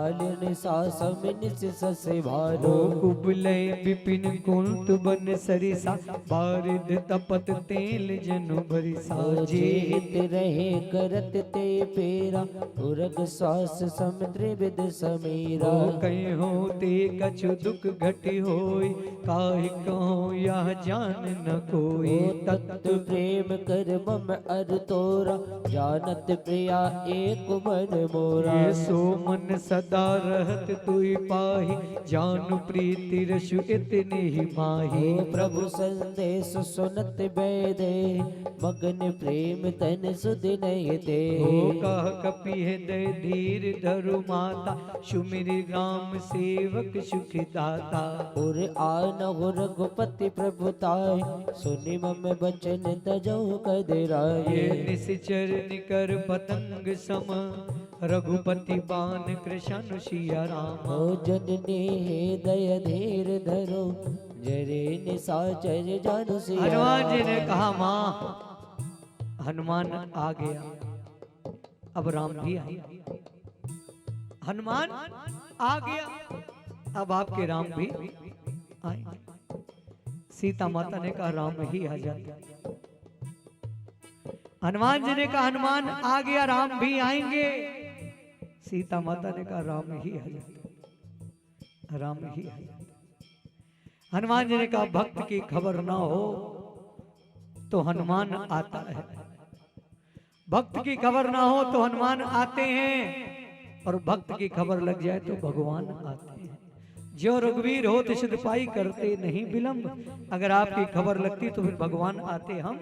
जालिन सासम निस ससे भारो। कुबलय विपिन कुंत बन सरिसा बारिद तपत तेल जनु बरिसा। जेहित रहे करत ते पेरा उरग श्वास समुद्र विद समीरा। कहीं हो ते कछु दुख घटी होई काहि कहो यह जान न कोई। तत्व प्रेम कर मम अर तोरा जानत प्रिया एक मन मोरा। ये सो मन सदा रहत तुई पाही जानु प्रीति रसु इतने ही माही। प्रभु संदेश सुनत बैदे मगन प्रेम तन सुध नहीं दे। कह कपि हृदय धीर धरु माता सुमिरि राम सेवक सुख दाता। और आनहु रघुपति प्रभुताय सुनि मम बचन तजौ कदराय। ये निश्चर निकर पतंग सम रघुपति बान कृष्ण सिया राम। जननी हृदय धीर धरो जरे निशाचर जानु सिया। हनुमान जी ने कहा माँ हनुमान आ गया, अब राम भी आए। हनुमान आ गया, अब आपके राम भी आए। सीता माता ने कहा राम ही आ जाते। हनुमान जी ने कहा हनुमान आ गया, राम भी आएंगे। सीता माता ने कहा राम ही आ जाते, राम ही आ जाते। हनुमान जी ने कहा भक्त की खबर ना हो तो हनुमान आता है, भक्त की खबर ना हो तो हनुमान आते हैं, और भक्त की खबर लग जाए तो भगवान आते हैं। जो रघुवीर हो तो सिद्ध पाई करते नहीं विलंब। अगर आपकी खबर लगती तो फिर भगवान आते हम,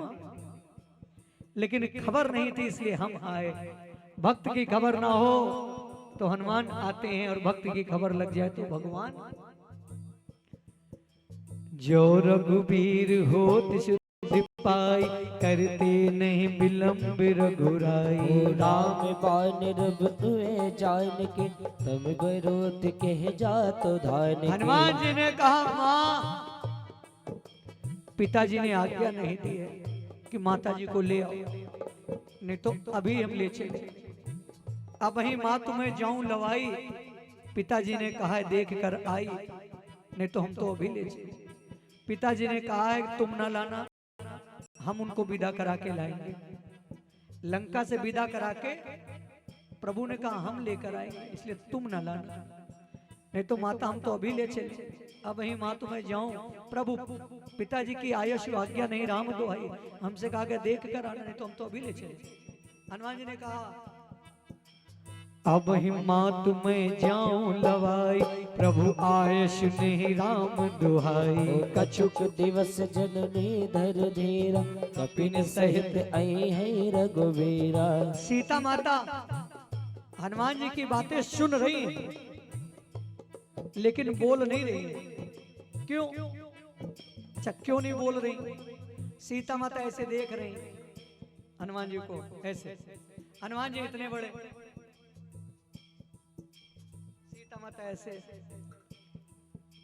लेकिन खबर नहीं थी इसलिए हम आए। भक्त की खबर ना हो तो हनुमान आते हैं, और भक्त की खबर लग जाए तो भगवान। जो रघुवीर हो सिद्ध पाई करते नहीं विलंब रघुराई। राम बान रब हुए जान के तम बरोत कह जातो धान। हनुमान जी ने कहा माँ पिताजी ने आज्ञा नहीं दी है कि माता जी को ले आओ, नहीं तो अभी हम ले चले। अब ही माँ तुम्हें जाऊं लवाई, पिताजी ने कहा है देख कर आई, नहीं तो हम तो अभी ले चले। पिताजी ने कहा है तुम ना लाना, हम उनको विदा करा के लाएंगे। लंका से विदा करा के प्रभु ने कहा हम लेकर आएंगे, इसलिए तुम ना लाना, नहीं तो माता हम तो अभी ले चले। अब ही माँ तुम्हें जाऊं, प्रभु पिताजी की आयुष आज्ञा नहीं, राम दुहाई हमसे कहा के देख कर आना, नहीं तो हम तो अभी ले चले। हनुमान जी ने कहा अब ही माँ तुम्हें जाऊं लवाई, प्रभु आयुष नहीं राम दुहाई। कछुक दिवस जननी धर धीरा कपिन सहित आई है रघुवीरा। सीता माता हनुमान जी की बातें सुन रही हैं, लेकिन बोल नहीं रही है। क्यों? अच्छा क्यों नहीं बोल रही? सीता माता ऐसे देख रही हनुमान जी को, ऐसे। हनुमान जी इतने बड़े, सीता माता ऐसे।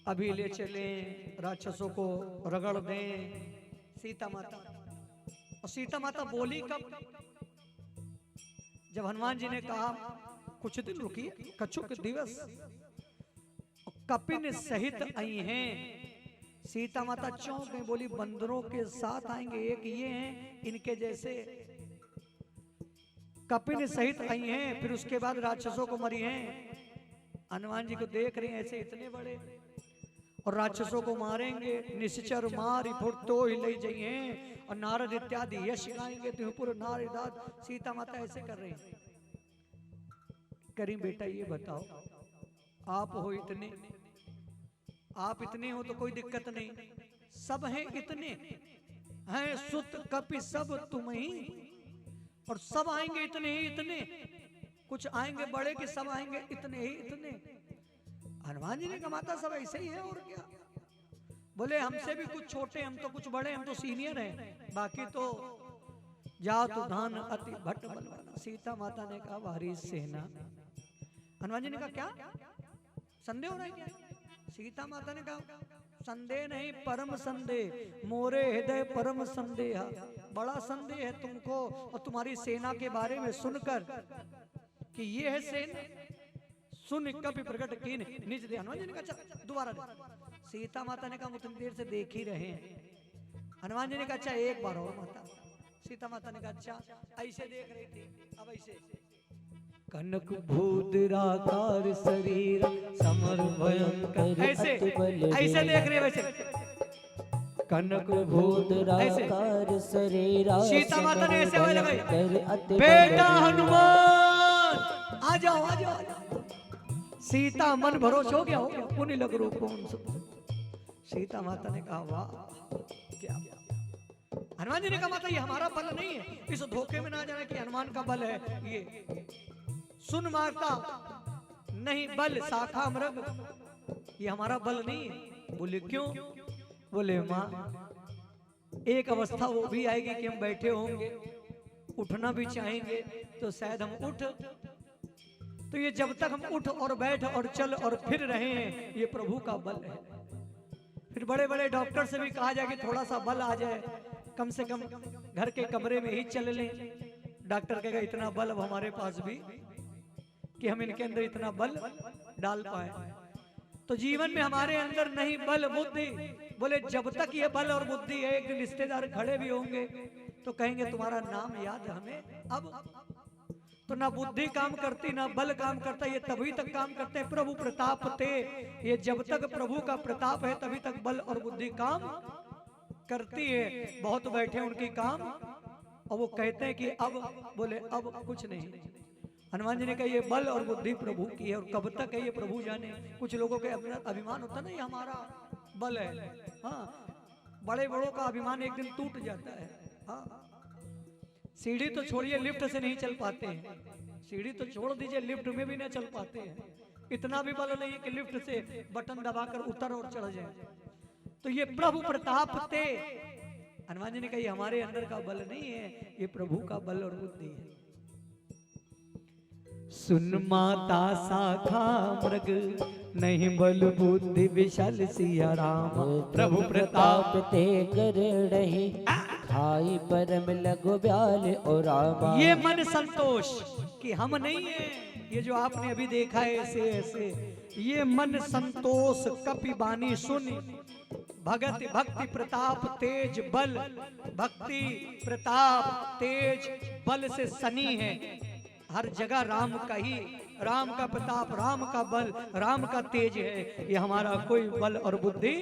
अभी ले चले, राक्षसों को रगड़ दें सीता माता। और सीता माता बोली कब? जब हनुमान जी ने कहा कुछ दिन रुकिए, कछुक दिवस कपिन सहित आई हैं। सीता माता चौंक गई, बोली बंदरों के साथ आएंगे, एक ये हैं इनके जैसे। कपिन सहित आई हैं, फिर उसके बाद राक्षसों को मरी हैं। हनुमान जी को देख रहे हैं ऐसे इतने बड़े, और राक्षसों को मारेंगे। निश्चर मारी फुर्तो ही ले जाइए, और नारद इत्यादि यश गाएंगे त्रिपुर नारदाद। सीता माता ऐसे कर रही हैं। करी बेटा ये बताओ, आप हो इतने, आप इतने हो तो कोई दिक्कत नहीं, सब हैं इतने हैं, सुत कपि सब तुम ही, और सब आएंगे इतने ही इतने, कुछ आएंगे बड़े कि सब आएंगे इतने ही इतने। हनुमान जी ने कहा माता सब ऐसे ही है और क्या। बोले हमसे भी कुछ छोटे, हम तो कुछ बड़े, हम तो सीनियर हैं, बाकी तो जातु धान अति भट्ट बलवाना। सीता माता ने कहा भारी सेना। हनुमान जी ने कहा क्या संदेह हो रहा है क्या? सीता माता ने कहा संदेह नहीं, परम संदेह, मोरे हृदय परम संदेह। बड़ा संदेह है तुमको और तुम्हारी सेना के बारे में सुनकर कि ये है सेना। सुन कपि प्रकट कीन निज दे। हनुमान जी ने कहा अच्छा दोबारा दे। सीता माता ने कहा उतनी देर से देख ही रहे हैं। हनुमान जी ने कहा अच्छा एक बार और माता। सीता माता ने कहा अच्छा ऐसे देख रही थी, अब ऐसे। कनक भूदराकार शरीर समर भयंकर ऐसे अति बल ऐसे देख रहे वैसे। कनक भूदराकार शरीर सीता माता ने ऐसे आवाज लगाई, अति बेटा हनुमान आ जाओ आ जाओ आ जाओ। सीता मन भरोस हो गया, हो गया पुण्य लग रो कौन सब। सीता माता ने कहा वाह क्या। हनुमान जी ने कहा माता ये हमारा बल नहीं है, इस धोखे में ना जाना कि हनुमान का बल है ये। सुन माता नहीं बल शाखा मृग, ये हमारा बल नहीं है। बोले क्यों? बोले माँ एक अवस्था वो भी आएगी कि हम बैठे होंगे, उठना भी चाहेंगे तो शायद हम उठ, तो ये जब तक हम उठ और बैठ और चल और फिर रहे हैं ये प्रभु का बल है। फिर बड़े बड़े डॉक्टर से भी कहा जाए कि थोड़ा सा बल आ जाए, कम से कम घर के कमरे में ही चल लें। डॉक्टर कहेगा इतना बल अब हमारे पास भी कि हम इनके अंदर इतना बल डाल पाए। तो जीवन में हमारे अंदर नहीं बल बुद्धि। बोले जब तक ये बल और बुद्धि है, एक दिन रिश्तेदार खड़े भी होंगे तो कहेंगे तुम्हारा नाम याद है हमें। अब तो ना बुद्धि काम करती ना बल काम करता, ये तभी तक काम करते हैं प्रभु प्रताप ते। ये जब तक प्रभु का प्रताप है तभी तक बल और बुद्धि काम करती है। बहुत बैठे उनकी काम और वो कहते हैं कि अब, बोले अब कुछ नहीं। हनुमान जी ने कहा ये बल और बुद्धि प्रभु की है और कब तक है ये प्रभु जाने। कुछ लोगों के अपना अभिमान होता ना ये हमारा बल है। हाँ बड़े बड़ों का अभिमान एक दिन टूट जाता है। हाँ सीढ़ी तो छोड़िए लिफ्ट से नहीं चल पाते हैं, सीढ़ी तो छोड़ दीजिए लिफ्ट में भी नहीं चल पाते हैं। इतना भी बल नहीं है कि लिफ्ट से बटन दबाकर उतर और चढ़ जाए। तो ये प्रभु प्रताप थे। हनुमान जी ने कहा ये हमारे अंदर का बल नहीं है, ये प्रभु का बल और बुद्धि है। सुन माता शाखा मृग नहीं बल बुद्धि विशाल सिया राम। प्रभु प्रताप ते कर रहे खाई परम लगो ब्याल और रामा। ये मन संतोष कि हम नहीं है, ये जो आपने अभी देखा है ऐसे ऐसे, ये मन संतोष कपि बानी सुन। भगत भक्ति प्रताप तेज बल, भक्ति प्रताप तेज बल से सनी है। हर जगह राम का ही, राम का प्रताप, राम का बल, राम का तेज है। ये हमारा कोई बल और बुद्धि।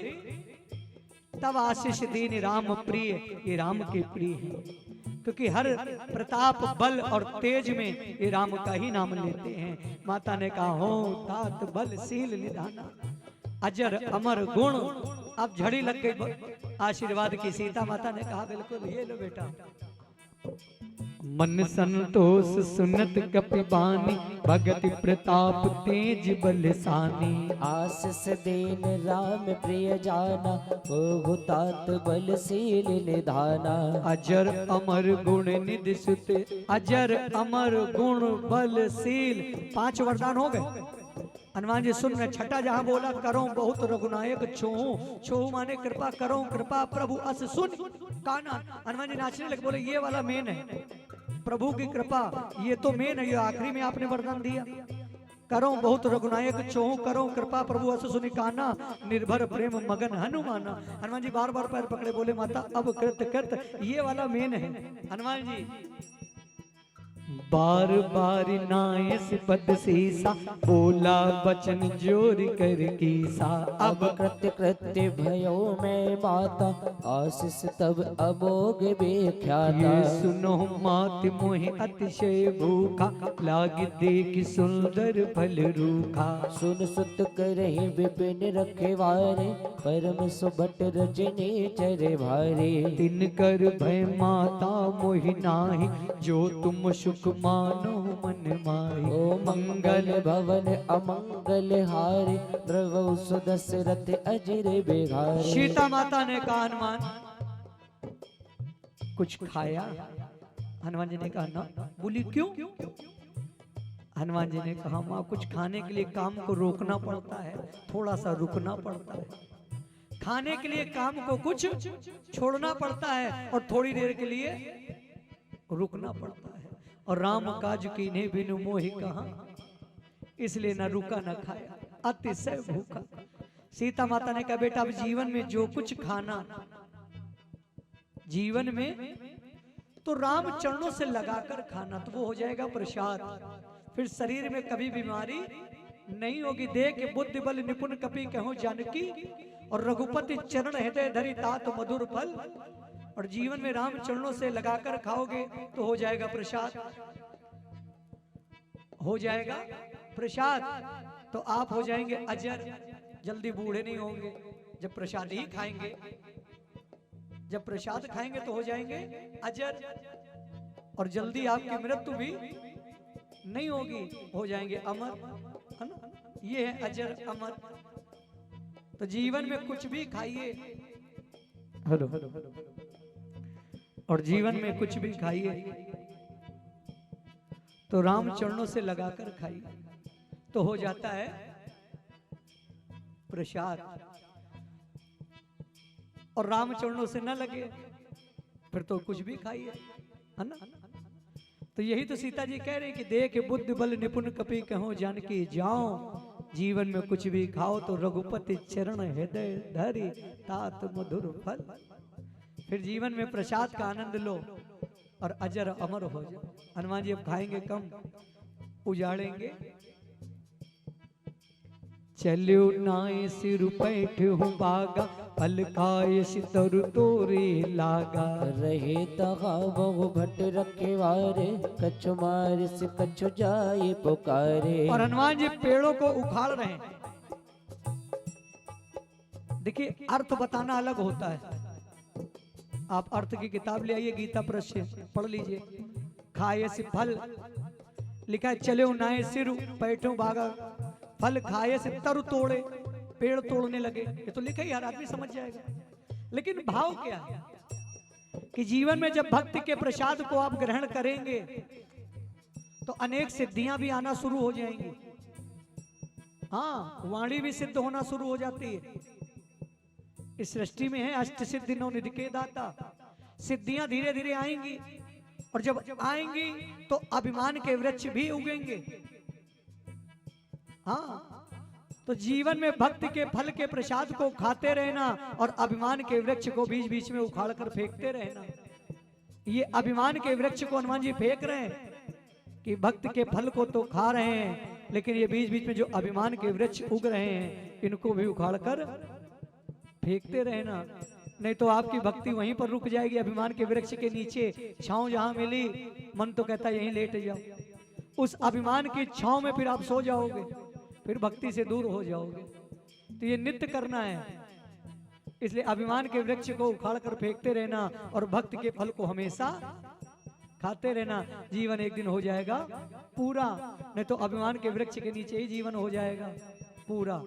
तब आशीष दीन राम प्रिय, ये राम के प्रिय है। क्योंकि हर प्रताप बल और तेज में ये राम का ही नाम लेते हैं। माता ने कहा हो तात बल शील निधाना अजर अमर गुण। अब झड़ी लग गई आशीर्वाद की। सीता माता ने कहा बिल्कुल ये लो बेटा। मन संतोष सुनत कपि बानी भगति प्रताप तेज बलसानी। आशीष दीन राम प्रिय जाना हो तात बलशील निधाना। अजर अमर गुण निधि सुत, अजर अमर गुण बलशील। 5 वरदान हो गए। हनुमान जी सुन रहे। छठा जहां बोला करो बहुत रघुनायक छोहू, छोहू माने कृपा करो, कृपा प्रभु अस सुन काना। हनुमान जी नाचने लगे, बोले ये वाला मेन है प्रभु की कृपा, ये तो मेन है। ये आखिरी में आपने वरदान दिया करो बहुत रघुनायक छोहू, करो कृपा प्रभु अस सुनि काना, निर्भर प्रेम मगन हनुमाना। हनुमान जी बार बार पैर पकड़े बोले माता अब कृत कृत, ये वाला मेन है। हनुमान जी बार बार नायस पद सीसा बोला बचन जोर कर कीसा। अब कृत्य कृत्य भयो में माता आशीष तब अमोघ बेख्याता। ये सुनो मात मोहि अतिशय भूखा, लाग देख सुंदर फल रूखा। सुन सुत करहि विपिन रखवारे, परम सुबट रजनी चरे भारे। तिन कर भय माता मोहि नाही, जो तुम सुख मानो मन माही। ओ मंगल भवन अमंगल हारे, द्रवौ सुदशरथ अजर बिहारे। सीता माता ने कहा हनुमान कुछ खाया? हनुमान जी ने कहा ना। बोली क्यों? हनुमान जी ने कहा माँ कुछ खाने के लिए काम को रोकना पड़ता है, थोड़ा सा रुकना पड़ता है। खाने के लिए काम को कुछ छोड़ना पड़ता है और थोड़ी देर के लिए रुकना पड़ता है। और राम काज कीन्हे बिनु मोहि कहा, इसलिए न रुका न खाया, अतिशय भूखा। सीता माता ने कहा बेटा अब जीवन में जो कुछ खाना, जीवन में तो राम चरणों से लगाकर खाना, तो वो हो जाएगा प्रसाद। फिर शरीर में कभी बीमारी नहीं होगी। देख बुद्धि बल निपुण कपि कहो जानकी, और रघुपति चरण हृदय धरि तात मधुर फल। और जीवन में राम चरणों से लगाकर खाओगे तो हो जाएगा प्रसाद, हो जाएगा प्रसाद। तो आप हो जाएंगे अजर, जल्दी बूढ़े नहीं होंगे जब प्रसाद ही खाएंगे। जब प्रसाद खाएंगे तो हो जाएंगे अजर, और जल्दी आपकी मृत्यु भी नहीं होगी, हो जाएंगे अमर, है ना। ये है अजर अमर। तो जीवन में कुछ भी खाइए, हेलो, और जीवन में कुछ भी खाइए तो राम चरणों से लगाकर खाइए तो हो जाता है प्रसाद। और राम चरणों से न लगे फिर तो कुछ भी खाइए, है ना। तो यही तो सीता जी कह रहे हैं कि देख बुद्धि बल निपुण कपि कहो जानकी, जाओ जीवन में कुछ भी खाओ तो रघुपति चरण हृदय धरि तात मधुर फल। फिर जीवन में प्रसाद का आनंद लो और अजर अमर हो जाओ। हनुमान जी अब खाएंगे कम, उजाड़ेंगे। चलो नाय सिर पैठहु बागा, फल खाए सितर तोरे लागा। रहे तहा बहु भट रखेवारे, कछु मार से कछु जाए पुकारे। और हनुमान जी पेड़ों को उखाड़ रहे हैं। देखिए अर्थ बताना अलग होता है। आप अर्थ की किताब ले आइए, गीता प्रेस से पढ़ लीजिए। खाए से फल लिखा है, चले नाए सिर पैठों बागा, फल खाए से तरु तोड़े, पेड़ तोड़ने लगे। ये तो लिखा ही, हर आदमी समझ जाएगा। लेकिन भाव क्या है कि जीवन में जब भक्ति के प्रसाद को आप ग्रहण करेंगे तो अनेक सिद्धियां भी आना शुरू हो जाएंगी। हाँ, वाणी भी सिद्ध होना शुरू हो जाती है। इस सृष्टि में है अष्ट सिद्धि नौ निधि के दाता। सिद्धियां धीरे धीरे आएंगी, और जब आएंगी तो अभिमान के वृक्ष भी उगेंगे। हाँ, तो जीवन में भक्ति के फल के प्रसाद को खाते रहना और अभिमान के वृक्ष को बीच बीच में उखाड़ कर फेंकते रहना। ये अभिमान के वृक्ष को हनुमान जी फेंक रहे हैं कि भक्ति के फल को तो खा रहे हैं, लेकिन ये बीच बीच में जो अभिमान के वृक्ष उग रहे हैं इनको भी उखाड़ कर फेंकते रहना, नहीं तो आपकी भक्ति वहीं पर रुक जाएगी। अभिमान के वृक्ष के नीचे छांव जहां मिली, मन तो कहता यहीं लेट जाओ। उस अभिमान की छांव में फिर आप सो जाओगे, फिर भक्ति से दूर हो जाओगे। तो ये नित्य करना है। इसलिए अभिमान के वृक्ष को उखाड़ कर फेंकते रहना और भक्ति के फल को हमेशा खाते रहना। जीवन एक दिन हो जाएगा पूरा, नहीं तो अभिमान के वृक्ष के नीचे ही जीवन हो जाएगा पूरा।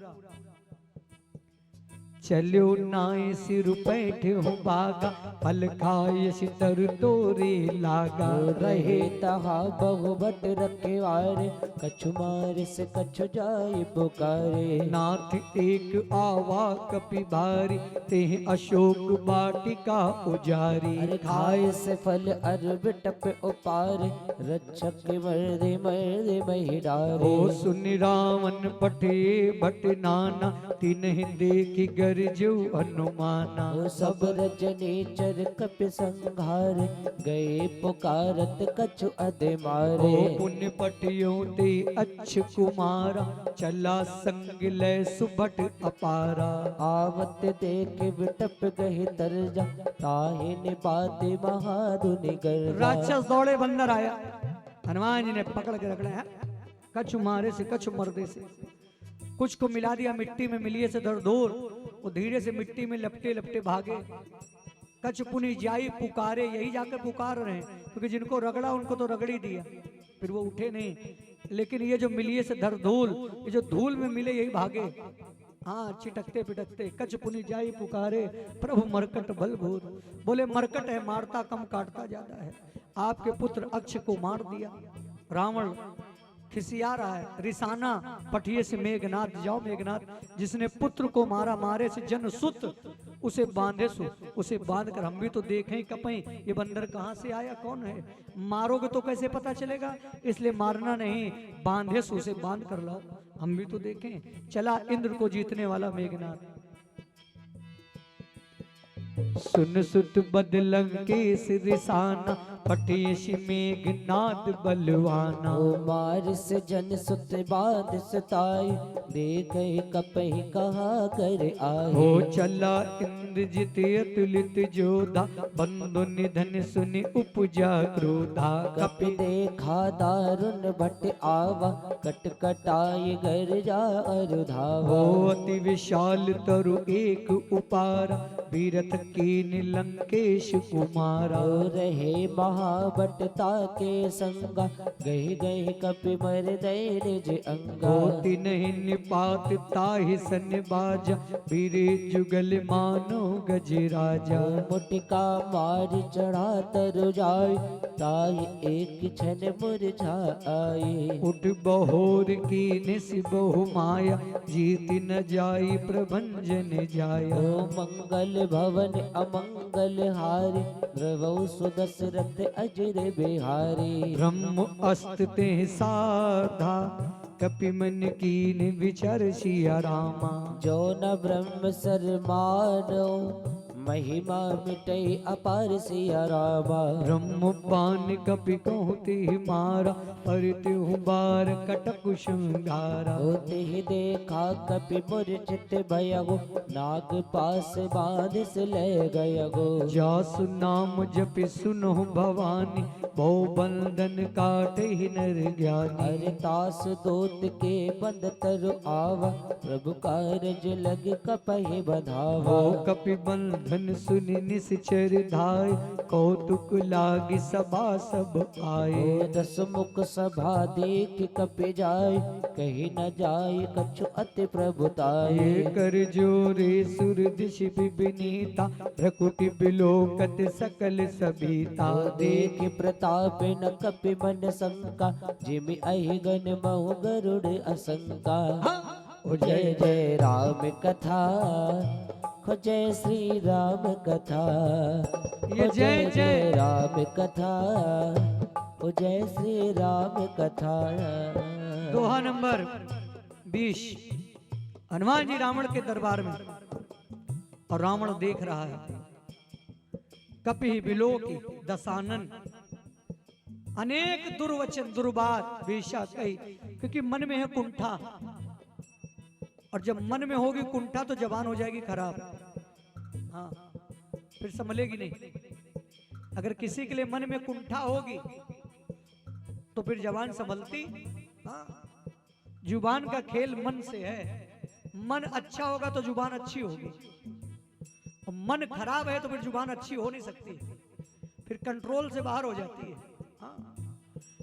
चलो नाय सिर पैठहु बागा, फल खाए सितर तोरे लागा। रहे तहा बहु भट रखेवारे, कछु मार से कछु जाए पुकारे। नाथ एक आवा कपि भारी, तेह अशोक वाटिका उजारी। अरे खाए से फल अर बिटप उपारे, रक्षक मर्दे मर्दे महिरारे। ओ सुन रावण पठे भट नाना, तिन्हि देखि गरजु हनुमाना। ओ सब रजनी चर कप संघार, गए पुकारत कछु अधे मारे। ओ पुण्य पटियों ते अच्छ कुमारा, चला संग लय सुभट अपारा। आवत देख बिटप गहे तरजा, ताहे निपाते महादुनि गर्जा। राक्षस दौड़े, बंदर आया, हनुमान जी ने पकड़ के रखना है। कछु मारे से कछु मर्दे से, कुछ को मिला दिया मिट्टी में, मिलिए से दर दूर, वो धीरे से मिट्टी में लपटे लपटे भागे। कछ पुनि जाई पुकारे, यही जाकर पुकार रहे हैं, क्योंकि जिनको रगड़ा उनको तो रगड़ ही दिया, फिर वो उठे नहीं। लेकिन ये जो मिलिए से धर धूल, ये जो धूल में मिले यही भागे। हाँ, चिटकते पिटकते। कछ पुनि जाई पुकारे, प्रभु मरकट बलभूत। बोले मरकट है, मारता कम काटता ज्यादा है। आपके पुत्र अक्ष को मार दिया, रावण खिसिया रहा है। रिसाना पठिए से मेघनाथ, जाओ मेघनाथ, जिसने पुत्र को मारा, मारे से जन सुत उसे बांधे सो, उसे बांध कर हम भी तो देखें कपें ये बंदर कहाँ से आया, कौन है। मारोगे तो कैसे पता चलेगा, इसलिए मारना नहीं, बांधे सो उसे बांध कर लाओ, हम भी तो देखें। चला इंद्र को जीतने वाला मेघनाथ। सुन सुत बदलंग के सिरसाना, पटेश मेघनाथ बलवाना। ओ मारिस जन सुत बाध सताई, देख कपहि कहा कर आए। हो चला इंद्रजित अतुलित जोधा, बंधु निधन सुनि उपजा क्रोधा। कपि देखा दारुण भट आवा, कटकटाई गर जा अरुधावा। हो अति विशाल तरु एक उपारा, बीरथ कीन लंकेश कुमारा। ओ रहे महाबटता के संगा, गही गही कपि मर दय निज अंगा। होती नहीं निपात ताहि सन बाजा, बीरे जुगल मानो गजराजा। मुटिका मार चढ़ा तरु जाय, ताहि एक क्षण मुरझा आए। उठ बहोर की निस बहु माया, जीत न जाई प्रभंजन जाया। ओ मंगल भवन अमंगल हारे, द्रवौ सुदशरथ अजर बिहारी। ब्रह्म अस्त ते साधा, कपि मन कीन विचार सिया रामा। जो न ब्रह्म सर मानो, महिमा मिटई अपार सिया रामा। ब्रह्म पान कपि कहते मारा, परित्यु बार कटक श्रृंगारा। होते ही देखा कपि मूर्छित भयगो, नाग पास बाधिस ले गयगो। जासु नाम जपि सुनो भवानी, बहु बंधन काटे ही नर ज्ञानी। अरे तास दूत के बंद तरु आवा, प्रभु कारज लग कपहि बधावा। हो कपि बंधन सुनि निश्चर धाय, कौतुक लागी सभा सब आए। ओ दस मुख सभा देख कपि जाय, कही न जाय कछु अति प्रभुताय। ये कर जोरे सुर दिश विनीता, प्रकुटि बिलोकत सकल सबीता। ओ देख प्रताप न कपि मन शंका, जिमि अहिगन महु गरुड़ असंका। ओ जय जय राम कथा, खो जय श्री राम कथा। ये ओ जय जय राम कथा, ओ जय श्री राम कथा। दोहा नंबर 20। हनुमान जी रावण के दरबार में, और रावण देख रहा है। कपि बिलोकी दशानन, अनेक दुर्वचन दुर्बात वेशा कही, क्योंकि मन में है कुंठा, और जब मन में होगी कुंठा तो जबान हो जाएगी खराब। हाँ, फिर संभलेगी नहीं। अगर किसी के लिए मन में कुंठा होगी तो फिर जबान संभलती। हाँ, जुबान का खेल मन से है। मन अच्छा होगा तो जुबान अच्छी होगी, और मन खराब है तो फिर जुबान अच्छी हो नहीं सकती, फिर कंट्रोल से बाहर हो जाती है। हाँ,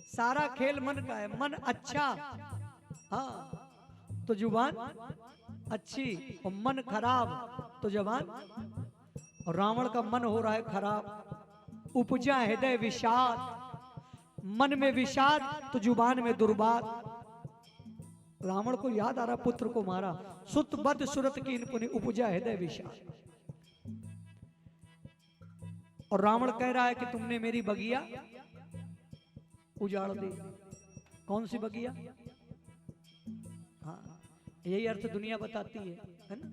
सारा खेल मन का है। मन अच्छा, हाँ, तो जुबान अच्छी, और मन खराब तो जबान। और रावण का मन हो रहा है खराब। उपजा हृदय विषाद, मन में विषाद तो जुबान में दुर्बात। रावण को याद आ रहा, पुत्र को मारा, सुत बद सुरत कीन पुनि, उपजा हृदय विषाद। और रावण कह रहा है कि तुमने मेरी बगिया उजाड़ दी। कौन सी बगिया? हाँ, यही अर्थ दुनिया बताती है ना।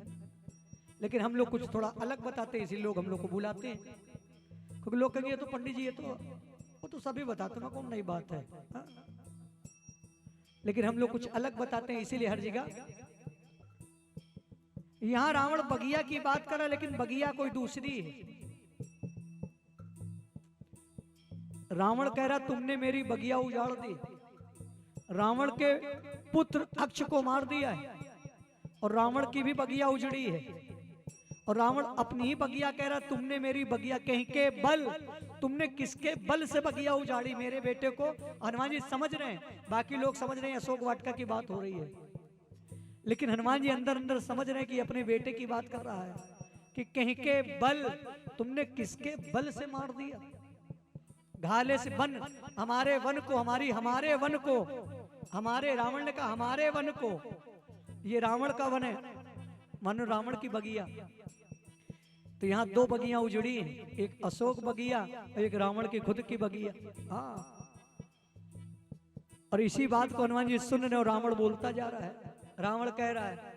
लेकिन हम लोग कुछ थोड़ा अलग बताते हैं, इसीलिए लोग हम लोग को बुलाते हैं। क्योंकि लोग कहेंगे तो पंडित जी ये तो वो तो सभी बताते हैं, कौन नई बात है। हाँ? लेकिन हम लोग कुछ अलग बताते हैं, इसीलिए हर जगह। यहां रावण बगिया की बात कर रहा है, लेकिन बगिया कोई दूसरी है। रावण कह रहा तुमने मेरी बगिया उजाड़ दी। रावण के पुत्र अक्ष को मार दिया है, और रावण की भी बगिया उजड़ी है। और रावण अपनी ही बगिया कह रहा तुमने मेरी बगिया, कहीं के बल, तुमने किसके बल से बगिया उजाड़ी मेरे बेटे को। हनुमान जी समझ रहे हैं, बाकी लोग समझ रहे हैं अशोक वाटिका की बात हो रही है, लेकिन हनुमान जी अंदर अंदर समझ रहे हैं कि अपने बेटे की बात कर रहा है कि कहीं के बल, तुमने किसके बल से मार दिया। घाले से वन, हमारे वन को, हमारे वन को, हमारे, रावण ने कहा हमारे वन को, ये रावण का वन है, मानो रावण की बगिया। तो यहाँ दो बगियां उजड़ी हैं, एक अशोक बगिया और एक रावण की खुद की बगिया। हाँ, और इसी बात को हनुमान जी सुन रहे और रावण बोलता जा रहा है। रावण कह रहा है,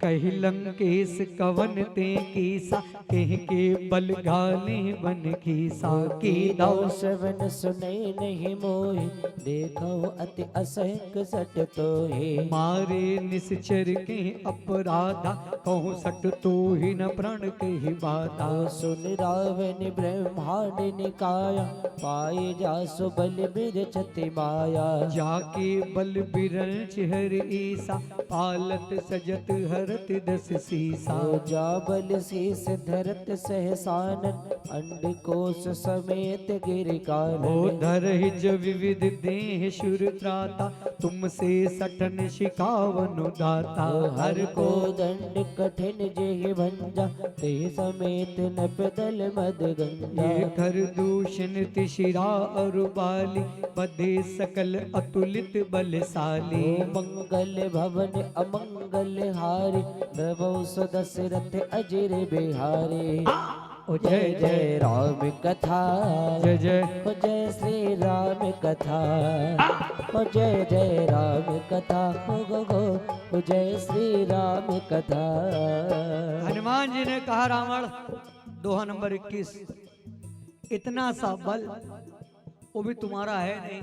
कही लंकेश कवन ते कीसा, कह के बल घाले बन कीसा की दाऊ श्रवण सुने नहीं मोहि, देखो अति असंख सट तोहि। मारे निश्चर के अपराधा, कहूँ सट तो ही न प्रण कही बाधा। सुन रावण ब्रह्मांड निकाया, पाए जासु बल बिरचति माया। जाके बल बिरंच हर ईसा, पालत सजत हरत दस सीसा। जा बल शीस धरत सहसानन, अंड कोश समेत गिर हो कानन। धरहिज विविध देह शुर त्राता, तुमसे सटन शिकावन दाता। हर को दंड कठिन जेहि भंजा, ते समेत नप दल मद गंजा। ये कर दूषण तिशिरा और बाली, बधे सकल अतुलित बलशाली। मंगल भवन अमंगल हारी, द्रवौ सुदशरथ अजिर बिहारी। ओ जय जय राम कथा, जय जय ओ जय श्री राम कथा। ओ जय जय राम कथा, हो गो गो, ओ जय श्री राम कथा। हनुमान जी ने कहा रावण, दोहा नंबर 21, इतना सा बल वो भी तुम्हारा है नहीं,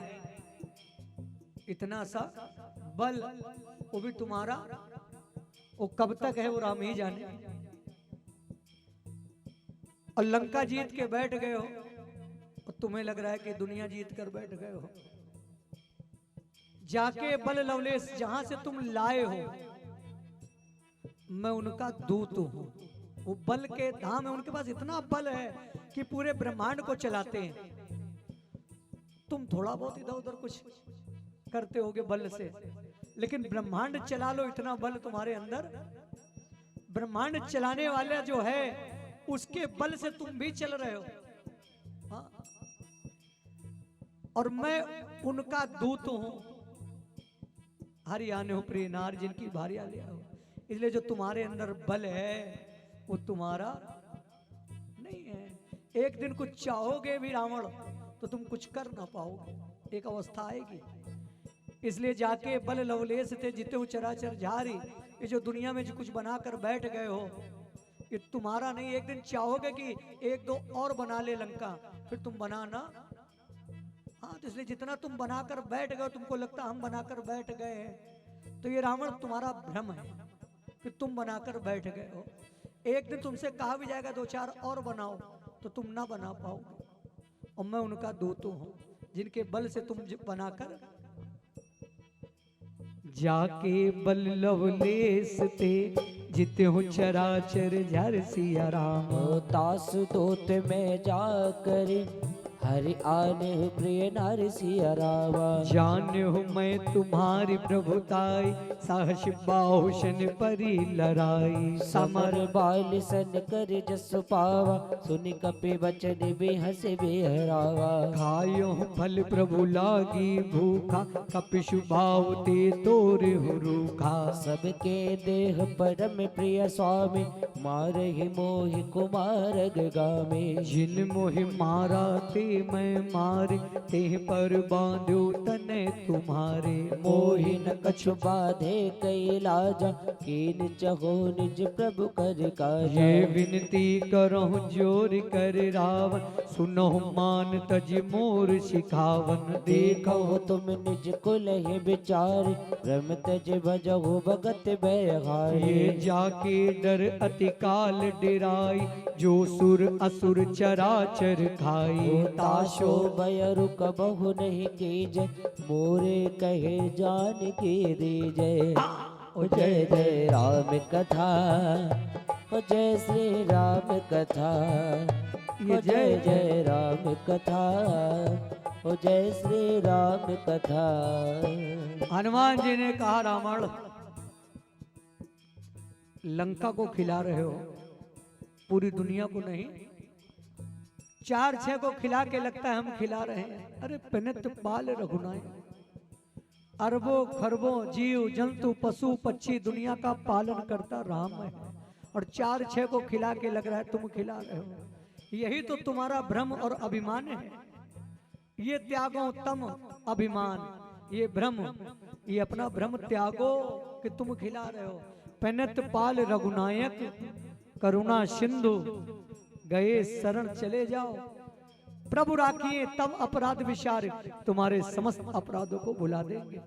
इतना सा बल वो भी तुम्हारा, वो कब तक है वो राम ही जाने। और लंका जीत के बैठ गए हो और तुम्हें लग रहा है कि दुनिया जीत कर बैठ गए हो। जाके बल लवलेश जहां से तुम लाए हो, मैं उनका दूत हूं। वो बल के धाम है, उनके पास इतना बल है कि पूरे ब्रह्मांड को चलाते हैं। तुम थोड़ा बहुत इधर उधर कुछ करते होगे बल से, लेकिन ब्रह्मांड चला लो, इतना बल तुम्हारे अंदर। ब्रह्मांड चलाने वाला जो है उसके बल से तुम भी चल रहे हो। हाँ? और मैं उनका दूत हूं। हरियाणे हो प्रिय नार जिनकी भारिया ले आओ। इसलिए जो तुम्हारे अंदर बल है वो तुम्हारा नहीं है। एक दिन कुछ चाहोगे भी रावण तो तुम कुछ कर ना पाओगे, एक अवस्था आएगी। इसलिए जाके बल लवलेश थे जिते चराचर झारी, ये जो दुनिया में जो कुछ बनाकर बैठ गए हो ये तुम्हारा नहीं। एक दिन चाहोगे कि एक दो और बना ले लंका, फिर तुम बनाना। हाँ, तो इसलिए जितना तुम बनाकर बैठ गए, तुमको लगता हम बनाकर बैठ गए हैं, तो ये रावण तुम्हारा भ्रम है कि तुम बनाकर बैठ गए हो। एक दिन तुमसे कहा भी जाएगा दो चार और बनाओ, तो तुम ना बना पाओगे। और मैं उनका दूत हूं जिनके बल से तुम बनाकर। जाके बल लवलेश ते, जिते हो चराचर झर सिया राम। ओ तास दोत में जाकर, हरि आने प्रिय नार सिया रामा। जान्यो मैं तुम्हारी प्रभुताई, साहस बाहुशन परी लड़ाई। समर बाल सन कर जस पावा, सुनि कपि वचन बेहस बेहरावा। खायो फल प्रभु लागी भूखा, कपिशु भाव ते तोर हो रूखा। सबके देह परम प्रिय स्वामी, मारहि मोहि कुमार गामी। जिन मोहि मारा ते मैं मारे, ते पर बांधो तने तुम्हारे। मोहि न कछु बाधे कैलाजा, कीन चहो निज प्रभु कर काजा। ये विनती करो जोर कर रावण, सुनो मान तज मोर शिखावन। देखो तुम निज कुल ही विचार, ब्रह्म तज भजहु भगत बैहारी। ये जाके डर अति काल डिराई, जो सुर असुर चराचर खाई। ताशो बयरु कबहु नहीं कीजय, मोरे कहे जान की दीजय। ओ जय जय राम कथा, ओ जय श्री राम कथा। ओ जय जय राम कथा, ओ जय श्री राम कथा। हनुमान जी ने कहा रावण, लंका को खिला रहे हो, पूरी दुनिया को नहीं। 4-6 को खिला के लगता है हम खिला रहे हैं। अरे पिनत पाल रघुनाय, अरबों खरबों जीव जंतु पशु पक्षी दुनिया का पालन करता राम है। और 4-6 को खिला के लग रहा है तुम खिला रहे हो। यही तो तुम्हारा भ्रम और अभिमान है। ये त्यागो तम अभिमान, ये भ्रम, ये अपना भ्रम त्यागो कि तुम खिला रहे हो। पेनत पाल रघुनायक करुणा सिंधु, गए शरण चले जाओ। प्रभु राखिए तब अपराध विचार, तुम्हारे समस्त अपराधों को भुला देंगे।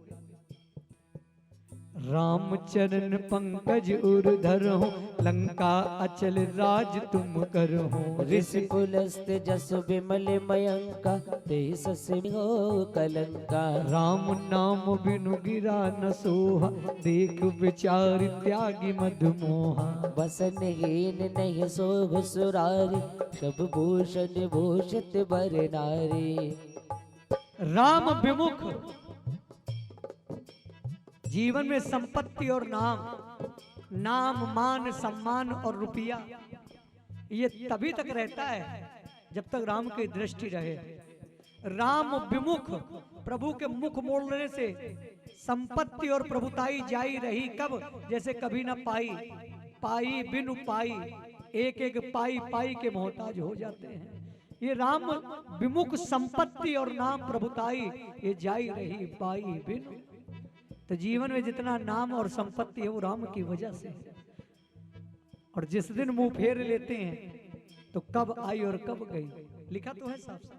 राम चरण पंकज उर्धर हो, लंका अचल राज तुम करो। ऋषि पुलस्त जस विमल मयंका, ते ससिहो कलंका। राम नाम बिनु गिरा न सोहा, देख विचार त्यागी मधुमोहा। बसन हीन नहीं शोभ सुरारी, सब भूषण भूषित बर नारी। राम विमुख जीवन में संपत्ति और नाम मान सम्मान और रुपया, ये तभी तक रहता है जब तक राम की दृष्टि रहे। राम विमुख, प्रभु के मुख मोड़ने से संपत्ति और प्रभुताई जाई रही कब, जैसे कभी न पाई, पाई बिनु पाई, एक एक पाई पाई के मोहताज हो जाते हैं। ये राम विमुख संपत्ति और नाम प्रभुताई ये जाई रही पाई बिनु। तो जीवन में जितना नाम और संपत्ति है वो राम की वजह से है। और जिस दिन मुंह फेर लेते हैं तो कब आई और कब गई, लिखा तो है साफ साफ।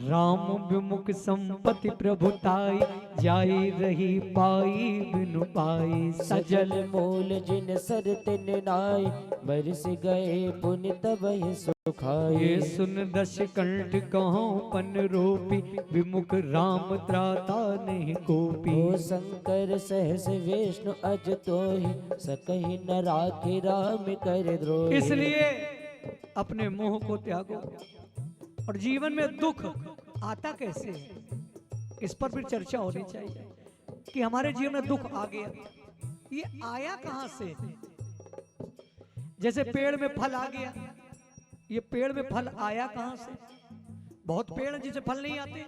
राम विमुख संपत्ति प्रभुताई, जाई रही पाई बिनु पाई। सजल मूल जिन सर तिन नाय, बरस गए पुनि तबहि सुखाए। ये सुन दश कंठ कहो पन रोपी, विमुख राम त्राता नहीं कोपी। ओ शंकर सहस विष्णु अज तोहि, सकहि न राखि राम कर द्रोही। इसलिए अपने मोह को त्यागो। और जीवन में दुख आता कैसे है, इस पर भी चर्चा होनी चाहिए कि हमारे जीवन में दुख आ गया, ये आया कहां से। जैसे पेड़ में फल आ गया, ये पेड़ में फल आया कहां से। बहुत पेड़ हैं जिसे फल नहीं आते,